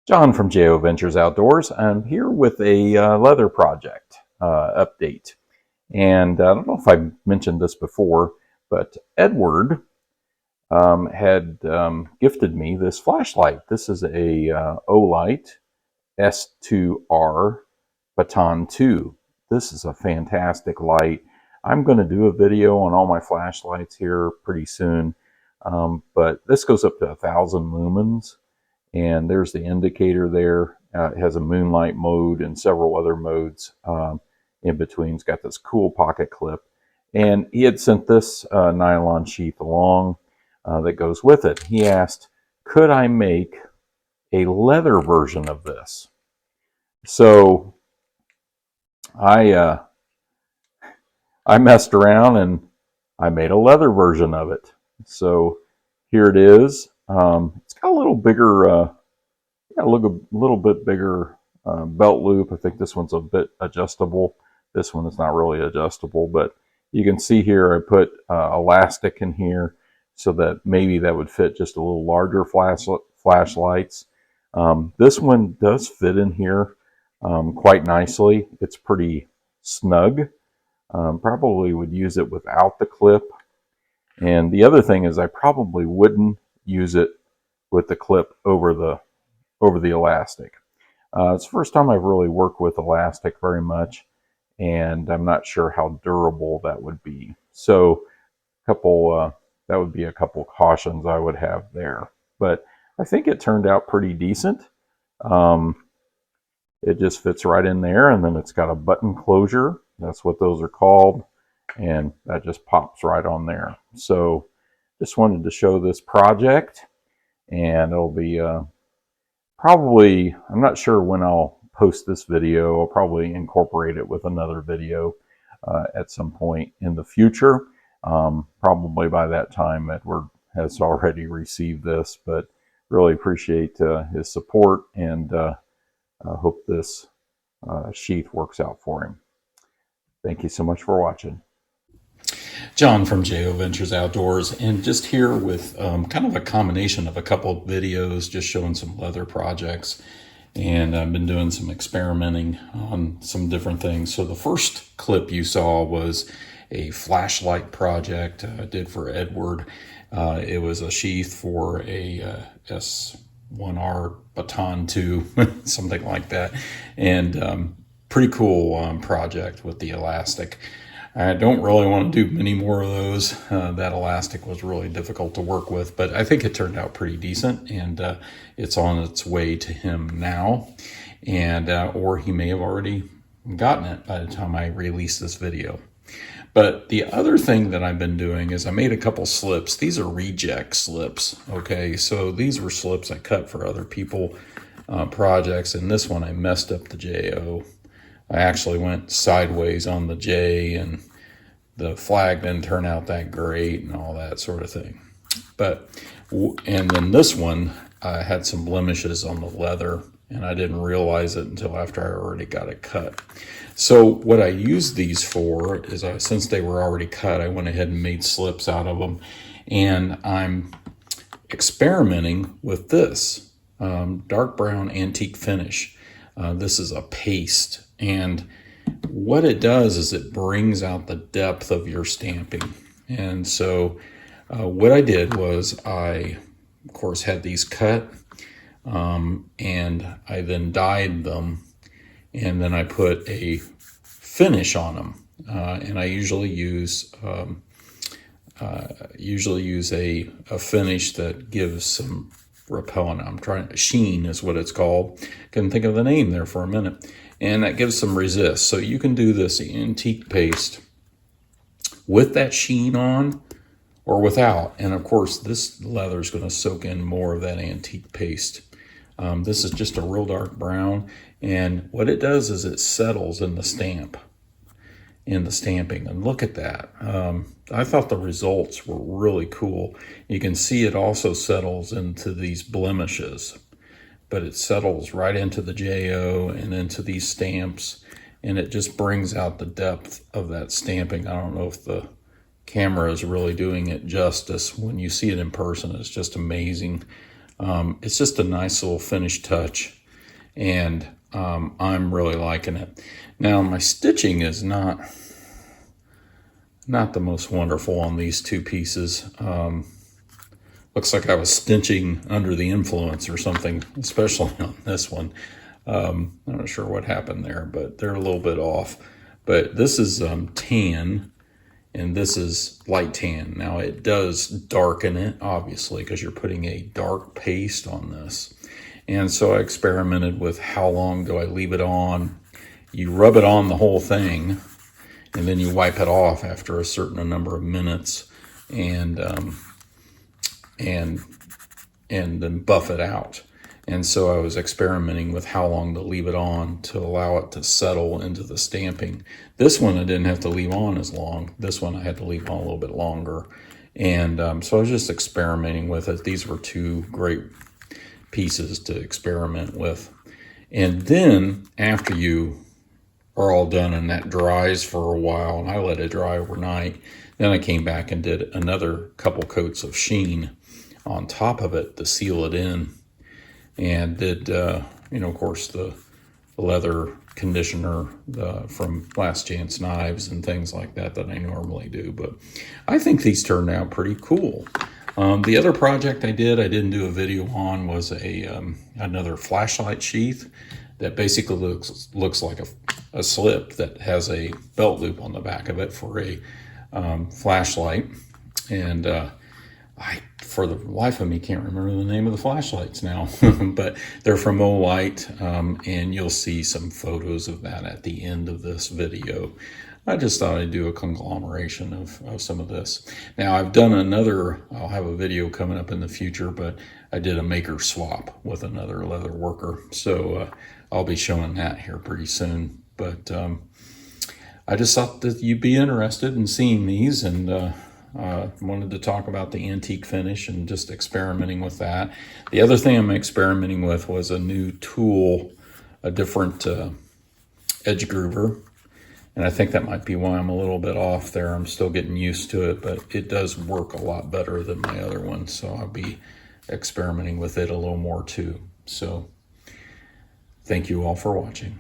John from JO Ventures Outdoors. I'm here with a leather project update. And I don't know if I mentioned this before, but Edward had gifted me this flashlight. This is a Olight S2R Baton 2. This is a fantastic light. I'm going to do a video on all my flashlights here pretty soon, but this goes up to 1,000 lumens. And there's the indicator there. It has a moonlight mode and several other modes in between. It's got this cool pocket clip. And he had sent this nylon sheath along that goes with it. He asked, could I make a leather version of this? So I messed around and I made a leather version of it. So here it is. It's got a little bigger, look a little bit bigger belt loop. I think this one's a bit adjustable. This one is not really adjustable, but you can see here I put elastic in here so that maybe that would fit just a little larger flashlights. This one does fit in here quite nicely. It's pretty snug. Probably would use it without the clip. And the other thing is I probably wouldn't use it with the clip over the elastic. It's the first time I've really worked with elastic very much, and I'm not sure how durable that would be. So that would be a couple cautions I would have there. But I think it turned out pretty decent. It just fits right in there, and then it's got a button closure. That's what those are called, and that just pops right on there. So just wanted to show this project, and it'll be probably, I'm not sure when I'll post this video. I'll probably incorporate it with another video at some point in the future. Probably by that time Edward has already received this, but really appreciate his support, and hope this sheath works out for him. Thank you so much for watching. John from JO Ventures Outdoors, and just here with kind of a combination of a couple of videos just showing some leather projects, and I've been doing some experimenting on some different things. So the first clip you saw was a flashlight project I did for Edward. It was a sheath for a S1R Baton 2, something like that, and pretty cool project with the elastic. I don't really want to do many more of those. That elastic was really difficult to work with, but I think it turned out pretty decent, and it's on its way to him now, and or he may have already gotten it by the time I release this video. But the other thing that I've been doing is I made a couple slips. These are reject slips, okay? So these were slips I cut for other people projects, and this one I messed up the JO. I actually went sideways on the J, and the flag didn't turn out that great and all that sort of thing. And then this one, I had some blemishes on the leather, and I didn't realize it until after I already got it cut. So what I used these for is, since they were already cut, I went ahead and made slips out of them, and I'm experimenting with this dark brown antique finish. This is a paste. And what it does is it brings out the depth of your stamping. And so what I did was I, of course, had these cut, and I then dyed them, and then I put a finish on them. And I usually use a finish that gives some repellent. Sheen is what it's called. Couldn't think of the name there for a minute. And that gives some resist. So you can do this antique paste with that sheen on or without. And of course, this leather is going to soak in more of that antique paste. This is just a real dark brown. And what it does is it settles in the stamp, in the stamping. And look at that. I thought the results were really cool. You can see it also settles into these blemishes, but it settles right into the JO and into these stamps, and it just brings out the depth of that stamping. I don't know if the camera is really doing it justice. When you see it in person, it's just amazing. It's just a nice little finished touch, and I'm really liking it. Now my stitching is not the most wonderful on these two pieces. Looks like I was stitching under the influence or something, especially on this one. I'm not sure what happened there, but they're a little bit off. But this is tan, and this is light tan. Now it does darken it, obviously, because you're putting a dark paste on this. And so I experimented with how long do I leave it on. You rub it on the whole thing, and then you wipe it off after a certain number of minutes, and then buff it out. And so I was experimenting with how long to leave it on to allow it to settle into the stamping. This one I didn't have to leave on as long. This one I had to leave on a little bit longer. And so I was just experimenting with it. These were two great pieces to experiment with. And then after you are all done and that dries for a while, and I let it dry overnight, then I came back and did another couple coats of sheen on top of it to seal it in, and did of course the leather conditioner from Last Chance Knives and things like that I normally do. But I think these turned out pretty cool. The other project I didn't do a video on was another flashlight sheath that basically looks like a slip that has a belt loop on the back of it for a flashlight. And I, for the life of me, can't remember the name of the flashlights now, but they're from Olight, and you'll see some photos of that at the end of this video. I just thought I'd do a conglomeration of some of this. Now I've done I'll have a video coming up in the future, but I did a maker swap with another leather worker. So I'll be showing that here pretty soon. But I just thought that you'd be interested in seeing these, and wanted to talk about the antique finish and just experimenting with that. The other thing I'm experimenting with was a new tool, a different edge groover. And I think that might be why I'm a little bit off there. I'm still getting used to it, but it does work a lot better than my other one. So I'll be experimenting with it a little more too. So thank you all for watching.